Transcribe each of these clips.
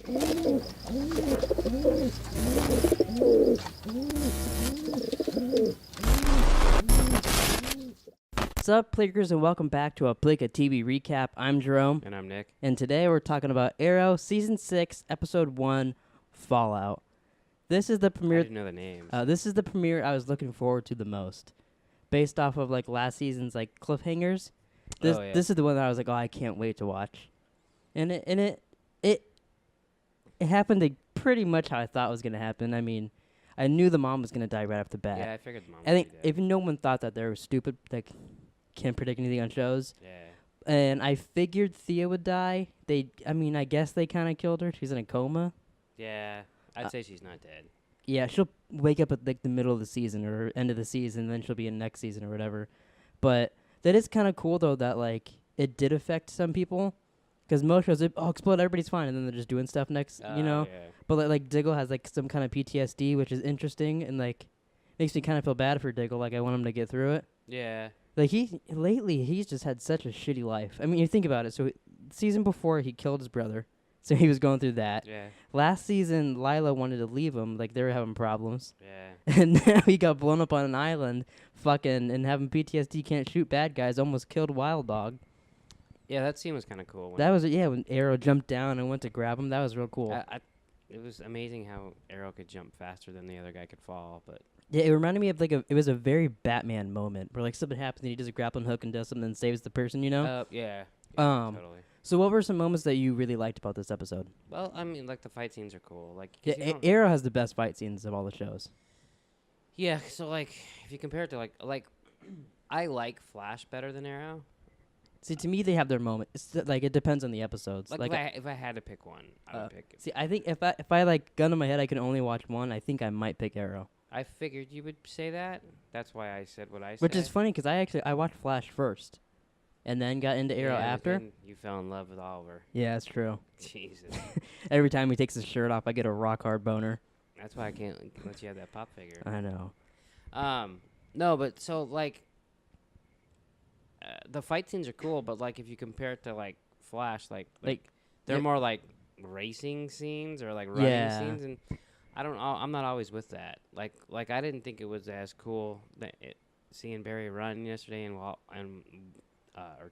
What's up, Pleekers, and welcome back to a Pleeka TV recap. I'm Jerome. And I'm Nick. And today we're talking about Arrow Season 6, Episode 1, Fallout. This is the premiere. I didn't know the names. This is the premiere I was looking forward to the most. Based off of, like, last season's, like, cliffhangers. This is the one that I was like, oh, I can't wait to watch. And it happened pretty much how I thought it was going to happen. I mean, I knew the mom was going to die right off the bat. Yeah, I figured the mom I think would be if no one thought that they were stupid, like, can't predict anything on shows. dead. And I figured Thea would die. I guess they kind of killed her. She's in a coma. Yeah. I'd say she's not dead. Yeah, she'll wake up at like the middle of the season or end of the season, and then she'll be in next season or whatever. But that is kind of cool though that like it did affect some people, because most shows explode, everybody's fine, and then they're just doing stuff next, you know. Yeah. But like Diggle has like some kind of PTSD, which is interesting and like makes me kind of feel bad for Diggle. Like I want him to get through it. Yeah. Like he's just had such a shitty life. I mean, you think about it. So season before he killed his brother, so he was going through that. Yeah. Last season, Lila wanted to leave him. Like they were having problems. Yeah. And now he got blown up on an island, and having PTSD, can't shoot bad guys. Almost killed Wild Dog. Yeah, that scene was kind of cool. That was when Arrow jumped down and went to grab him. That was real cool. It was amazing how Arrow could jump faster than the other guy could fall, but. Yeah, it reminded me of it was a very Batman moment where like something happens and he does a grappling hook and does something and saves the person, you know? Yeah. Totally. So what were some moments that you really liked about this episode? Well, I mean, like the fight scenes are cool. Like Arrow has the best fight scenes of all the shows. Yeah, so like if you compare it to like I like Flash better than Arrow. See, to me, they have their moment. It's like it depends on the episodes. Like if I had to pick one, I would pick it. See, I think if I like gun to my head, I can only watch one. I think I might pick Arrow. I figured you would say that. That's why I said what I said. Which is funny because I watched Flash first, and then got into Arrow after. You fell in love with Oliver. Yeah, that's true. Jesus. Every time he takes his shirt off, I get a rock hard boner. That's why I can't let you have that pop figure. I know. No, but so like the fight scenes are cool, but like if you compare it to like Flash, like they're more like racing scenes or like running scenes, and I don't know. I'm not always with that. Like I didn't think it was as cool seeing Barry run yesterday or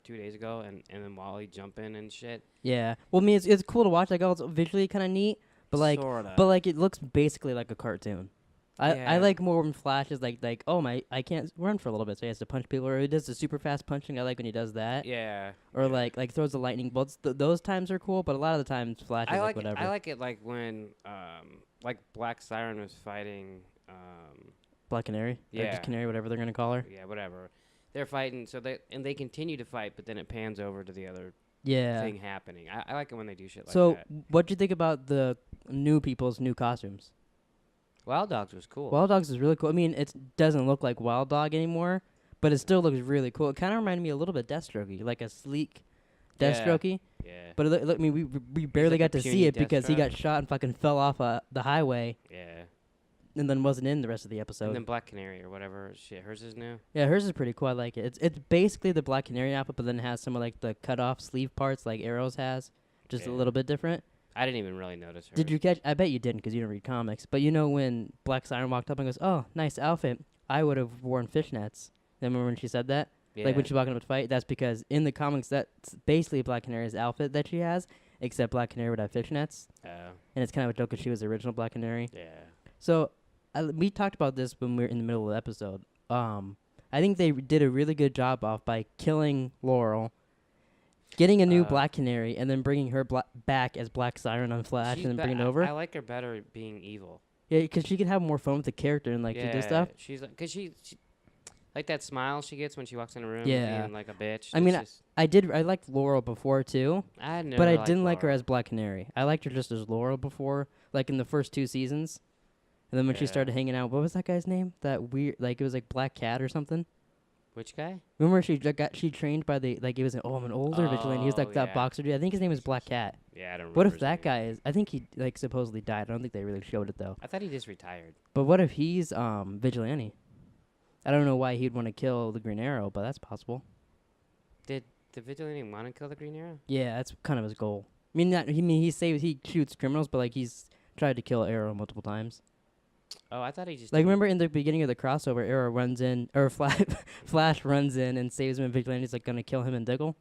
2 days ago, and then Wally jumping and shit. Yeah. Well, I mean, it's cool to watch. Like, it's visually kind of neat, but like, Sorta. but like, it looks basically like a cartoon. I like more when Flash is like I can't run for a little bit, so he has to punch people, or he does the super fast punching. I like when he does that. Yeah. Or like throws the lightning bolts. Those times are cool, but a lot of the times Flash is like whatever. I like it like when like Black Siren was fighting Black Canary. Yeah. Or just Canary, whatever they're gonna call her. Yeah, whatever. They're fighting, so they continue to fight, but then it pans over to the other thing happening. I like it when they do shit like that. So, what'd you think about the new people's new costumes? Wild Dogs was cool. Wild Dogs is really cool. I mean, it doesn't look like Wild Dog anymore, but it still looks really cool. It kind of reminded me a little bit of Deathstrokey, like a sleek Deathstrokey. Yeah. But I mean, we barely like got a to see puny it because he Deathstroke. got shot and fucking fell off the highway. Yeah. And then wasn't in the rest of the episode. And then Black Canary or whatever shit. Hers is new. Yeah, hers is pretty cool. I like it. It's basically the Black Canary outfit, but then it has some of like the cut off sleeve parts like Arrow's has, just a little bit different. I didn't even really notice her. Did you catch? I bet you didn't because you didn't read comics. But you know when Black Siren walked up and goes, "Oh, nice outfit. I would have worn fishnets." Remember when she said that? Yeah. Like when she's walking up to fight? That's because in the comics that's basically Black Canary's outfit that she has, except Black Canary would have fishnets. Oh. And it's kind of a joke because she was the original Black Canary. Yeah. So we talked about this when we were in the middle of the episode. I think they did a really good job by killing Laurel, getting a new Black Canary, and then bringing her back as Black Siren on Flash, and then bringing it over. I like her better being evil. Yeah, because she can have more fun with the character and like to do stuff. She's like, cause she like that smile she gets when she walks in a room. Yeah. Being like a bitch. I mean, I liked Laurel before too, but I didn't like her as Black Canary. I liked her just as Laurel before, like in the first 2 seasons. And then when she started hanging out, what was that guy's name? That weird, like it was like Black Cat or something. Which guy? Remember she trained by the like it was I'm an older vigilante. He was like that boxer dude. I think his name was Black Cat. Yeah, I don't remember. What if that guy is? I think he like supposedly died. I don't think they really showed it though. I thought he just retired. But what if he's vigilante? I don't know why he'd want to kill the Green Arrow, but that's possible. Did the vigilante want to kill the Green Arrow? Yeah, that's kind of his goal. he shoots criminals, but like he's tried to kill Arrow multiple times. Oh, I thought he just like remember in the beginning of the crossover, Arrow runs in or Flash runs in and saves him, and Vigilante's like gonna kill him and Diggle.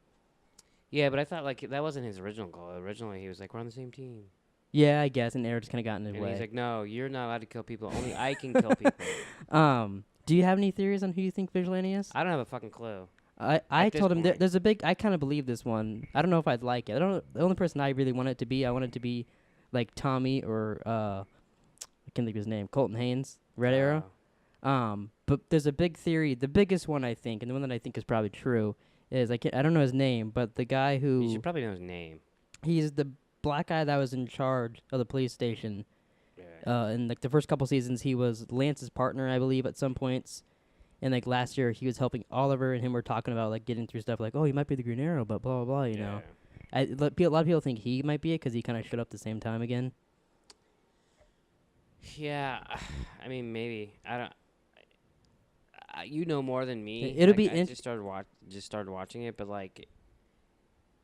Yeah, but I thought like that wasn't his original goal. Originally, he was like, "We're on the same team." Yeah, I guess, and Arrow just kind of got in his way. He's like, "No, you're not allowed to kill people. Only I can kill people." Do you have any theories on who you think Vigilante is? I don't have a fucking clue. I told him there's a big. I kind of believe this one. I don't know if I'd like it. I don't. The only person I really want it to be, I want it to be, like Tommy or I can't think of his name, Colton Haynes, Red Arrow. But there's a big theory. The biggest one I think, and the one that I think is probably true, is I don't know his name, but the guy who you should probably know his name. He's the black guy that was in charge of the police station. Yeah. In like the first couple seasons, he was Lance's partner, I believe, at some points. And like last year, he was helping Oliver, and him were talking about like getting through stuff like, oh, he might be the Green Arrow, but blah blah blah. You know, a lot of people think he might be it because he kind of showed up the same time again. Yeah, I mean maybe I don't. You know more than me. It'll be. I just started watching it, but like,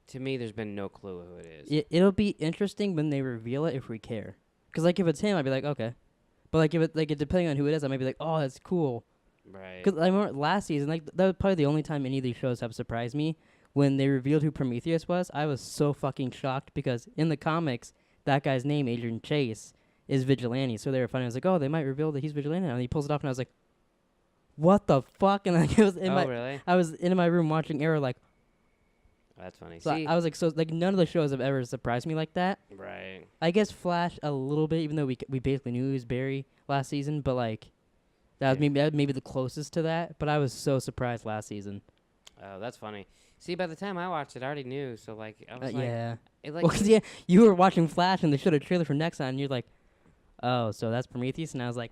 to me, there's been no clue who it is. It'll be interesting when they reveal it if we care. Because like if it's him, I'd be like okay, but like if it depending on who it is, I might be like, oh, that's cool. Right. Because I remember last season, like that was probably the only time any of these shows have surprised me. When they revealed who Prometheus was, I was so fucking shocked because in the comics, that guy's name, Adrian Chase, is Vigilante. So they were funny. I was like, oh, they might reveal that he's Vigilante now. And he pulls it off, and I was like, what the fuck? And like, it was in really? I was in my room watching Arrow, like. That's funny. So I was like, so like none of the shows have ever surprised me like that. Right. I guess Flash a little bit, even though we basically knew he was Barry last season, but like. That was maybe the closest to that, but I was so surprised last season. Oh, that's funny. See, by the time I watched it, I already knew. So like, I was like, yeah. Like, well, 'cause you were watching Flash and they showed a trailer for Nexon, and you're like, oh, so that's Prometheus, and I was like,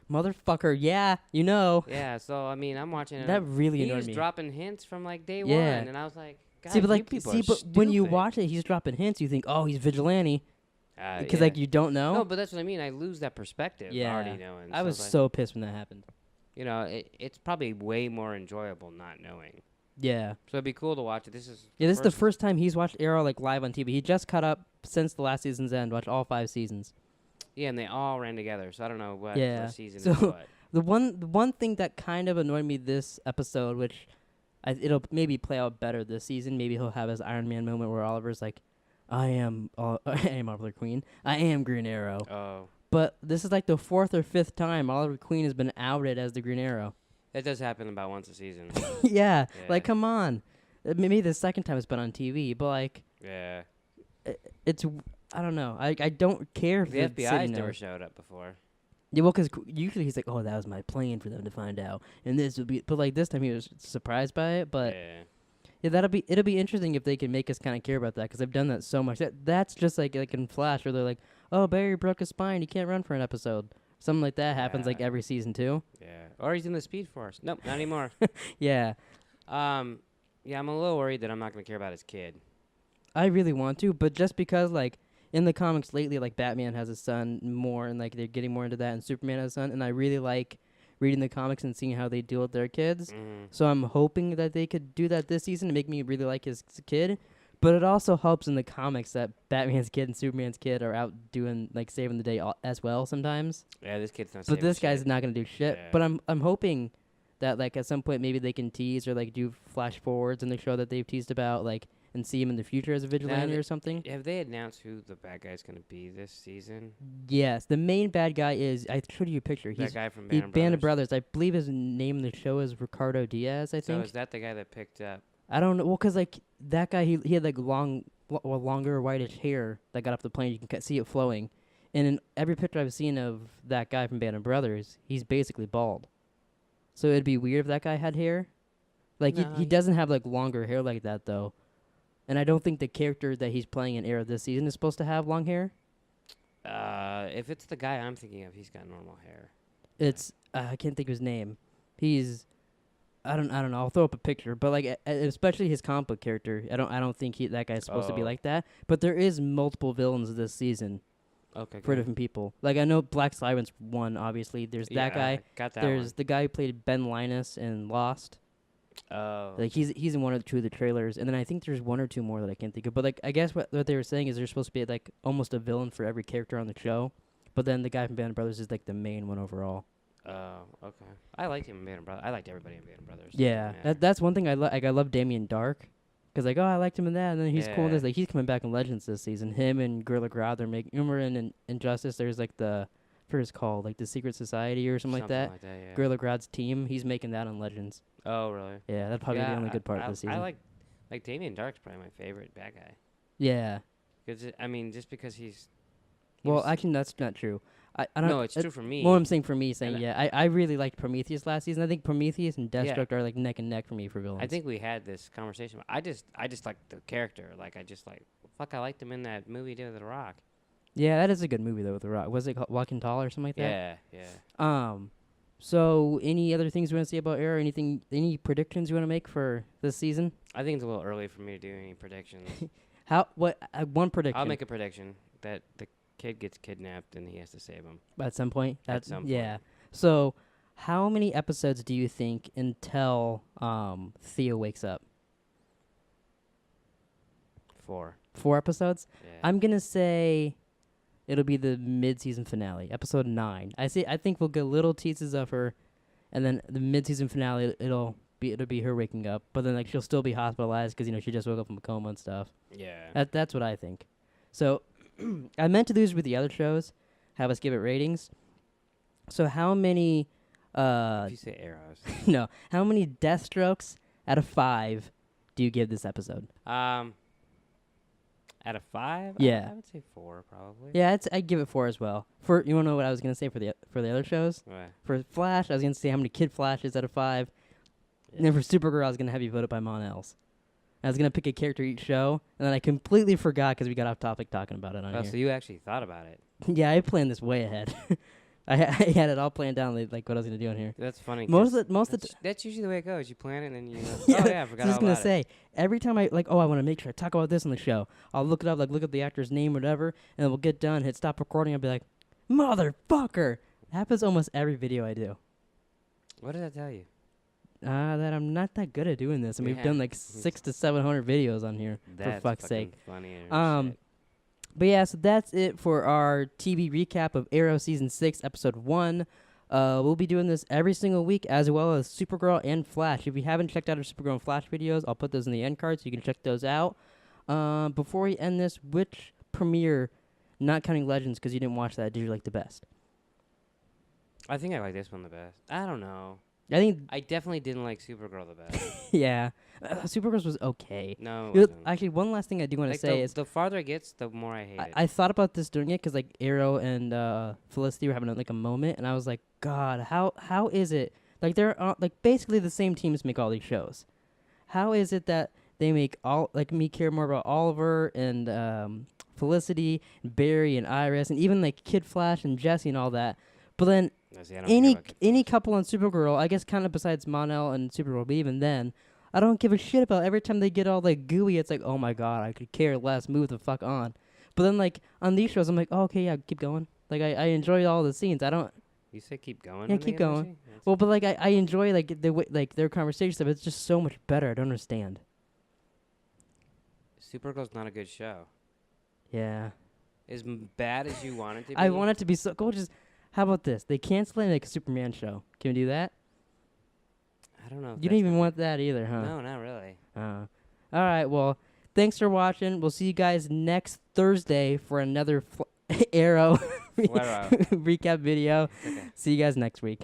motherfucker, yeah, you know. Yeah. So I mean, I'm watching it. That really annoyed me. He was dropping hints from like day one, and I was like, God, but when you watch it, he's dropping hints. You think, oh, he's Vigilante. Because like you don't know. No, but that's what I mean. I lose that perspective. Yeah. Already knowing. I was so pissed when that happened. You know, it's probably way more enjoyable not knowing. Yeah. So it'd be cool to watch it. This is the first time he's watched Arrow like live on TV. He just caught up since the last season's end. Watched all 5 seasons. Yeah, and they all ran together. So I don't know what season so is what. The one thing that kind of annoyed me this episode, which it'll maybe play out better this season. Maybe he'll have his Iron Man moment where Oliver's like, I am Oliver Queen. I am Green Arrow. Oh. But this is like the 4th or 5th time Oliver Queen has been outed as the Green Arrow. That does happen about once a season. yeah, like come on. Maybe the second time it's been on TV, but like. Yeah. It's I don't know. I don't care if the FBI's never showed up before. Yeah, well, because usually he's like, oh, that was my plan for them to find out, and this would be. But like this time he was surprised by it, but. Yeah. Yeah, it'll be interesting if they can make us kind of care about that because they've done that so much. That's just like in Flash where they're like, oh, Barry broke his spine, he can't run for an episode. Something like that happens like every season too. Yeah, or he's in the Speed Force. Nope, not anymore. yeah. Yeah, I'm a little worried that I'm not gonna care about his kid. I really want to, but just because like in the comics lately, like Batman has a son more, and like they're getting more into that, and Superman has a son, and I really like reading the comics and seeing how they deal with their kids. Mm. So I'm hoping that they could do that this season to make me really like his kid. But it also helps in the comics that Batman's kid and Superman's kid are out doing like saving the day as well sometimes. Yeah, this kid's not. But this guy's not gonna do shit. Yeah. But I'm hoping that like at some point maybe they can tease or like do flash forwards in the show that they've teased about like and see him in the future as a vigilante or something. Have they announced who the bad guy's going to be this season? Yes. The main bad guy is, I showed you a picture. He's that guy from Band of Brothers. I believe his name in the show is Ricardo Diaz, I think. So is that the guy that picked up? I don't know. Well, because like that guy, he had like longer whitish hair that got off the plane. You can see it flowing. And in every picture I've seen of that guy from Band of Brothers, he's basically bald. So it'd be weird if that guy had hair. Like, no, he doesn't have like longer hair like that, though. And I don't think the character that he's playing in Arrow this season is supposed to have long hair. If it's the guy I'm thinking of, he's got normal hair. It's I can't think of his name. He's I don't know. I'll throw up a picture, but like especially his comic book character, I don't think that guy's supposed to be like that. But there is multiple villains this season. Okay. For different people. Like I know Black Sliwan's one. Obviously, there's that guy. Got that. There's the guy who played Ben Linus in Lost. Oh. Like he's in one or two of the trailers, and then I think there's one or two more that I can't think of. But like I guess what they were saying is there's supposed to be like almost a villain for every character on the show, but then the guy from Band of Brothers is like the main one overall. Oh, okay. I liked him in Band of Brothers. I liked everybody in Band of Brothers. Yeah, that's one thing I like. I love Damien Dark, because like I liked him in that, and then he's cool in this. Like he's coming back in Legends this season. Him and Gorilla Grodd, they're making. Remember in Injustice, there's like the. It's called like the Secret Society or something like that. Yeah. Gorilla Grodd's team, he's making that on Legends. Oh, really? Yeah, that's probably the only good part of the season. I like Damien Dark's probably my favorite bad guy. Yeah. Because just because he's. Well, actually, that's not true. I don't. No, it's true for me. Well, I'm saying for me, I really liked Prometheus last season. I think Prometheus and Deathstroke are like neck and neck for me for villains. I think we had this conversation. I just like the character. Like I liked him in that movie he did with The Rock. Yeah, that is a good movie though with The Rock. Was it called Walking Tall or something like that? Yeah. So any other things you want to say about Arrow? Any predictions you want to make for this season? I think it's a little early for me to do any predictions. One prediction. I'll make a prediction that the kid gets kidnapped and he has to save him. At some point? At some point. Yeah. So how many episodes do you think until Theo wakes up? 4. 4 episodes? Yeah. I'm going to say it'll be the mid-season finale, episode 9. I think we'll get little teases of her, and then the mid-season finale, it'll be her waking up, but then like she'll still be hospitalized because she just woke up from a coma and stuff. Yeah. That's what I think. So I meant to do this with the other shows, have us give it ratings. So how many? If you say arrows. No. How many Deathstrokes out of 5 do you give this episode? Out of 5? Yeah. I would say 4 probably. Yeah, I'd give it 4 as well. You want to know what I was gonna say for the other shows? What? For Flash, I was gonna say how many Kid Flashes out of 5. Yeah. And then for Supergirl, I was gonna have you vote it by Mon-Els. I was gonna pick a character each show, and then I completely forgot because we got off topic talking about it on here. So you actually thought about it? Yeah, I planned this way ahead. I had it all planned down, like what I was gonna do on here. That's funny. That's usually the way it goes. You plan it, and then you. Yeah, I forgot all about it. I was gonna say every time I I want to make sure I talk about this on the show. I'll look it up, look up the actor's name, whatever, and then we'll get done, hit stop recording. I'll be like, motherfucker. It happens almost every video I do. What does that tell you? That I'm not that good at doing this, and we've done like 600 to 700 videos on here. That's for fuck's sake. Funny. But yeah, so that's it for our TV recap of Arrow Season 6, Episode 1. We'll be doing this every single week, as well as Supergirl and Flash. If you haven't checked out our Supergirl and Flash videos, I'll put those in the end card, so you can check those out. Before we end this, which premiere, not counting Legends, because you didn't watch that, did you like the best? I think I like this one the best. I don't know. I definitely didn't like Supergirl the best. Yeah. Supergirl's was okay. No, it wasn't. Actually, one last thing I do want to say is... The farther it gets, the more I hate it. I thought about this doing it because, like, Arrow and Felicity were having, a moment, and I was like, God, how is it... Like, they're, basically the same teams make all these shows. How is it that they make me care more about Oliver and Felicity, and Barry and Iris, and even, like, Kid Flash and Jesse and all that, but then... Any couple on Supergirl, I guess kind of besides Mon-El and Supergirl, but even then, I don't give a shit about. Every time they get all like gooey, it's like, oh my god, I could care less, move the fuck on. But then like on these shows, I'm like, oh, okay, yeah, keep going. Like I enjoy all the scenes. I don't. You say keep going. Yeah, keep going. Well, but like I enjoy like the way like their conversation stuff. It's just so much better. I don't understand. Supergirl's not a good show. Yeah. As bad as you want it to be. I want it to be so cool. How about this? They cancel it and make a Superman show. Can we do that? I don't know. You don't even want that either, huh? No, not really. All right. Well, thanks for watching. We'll see you guys next Thursday for another Arrow recap video. Okay. See you guys next week.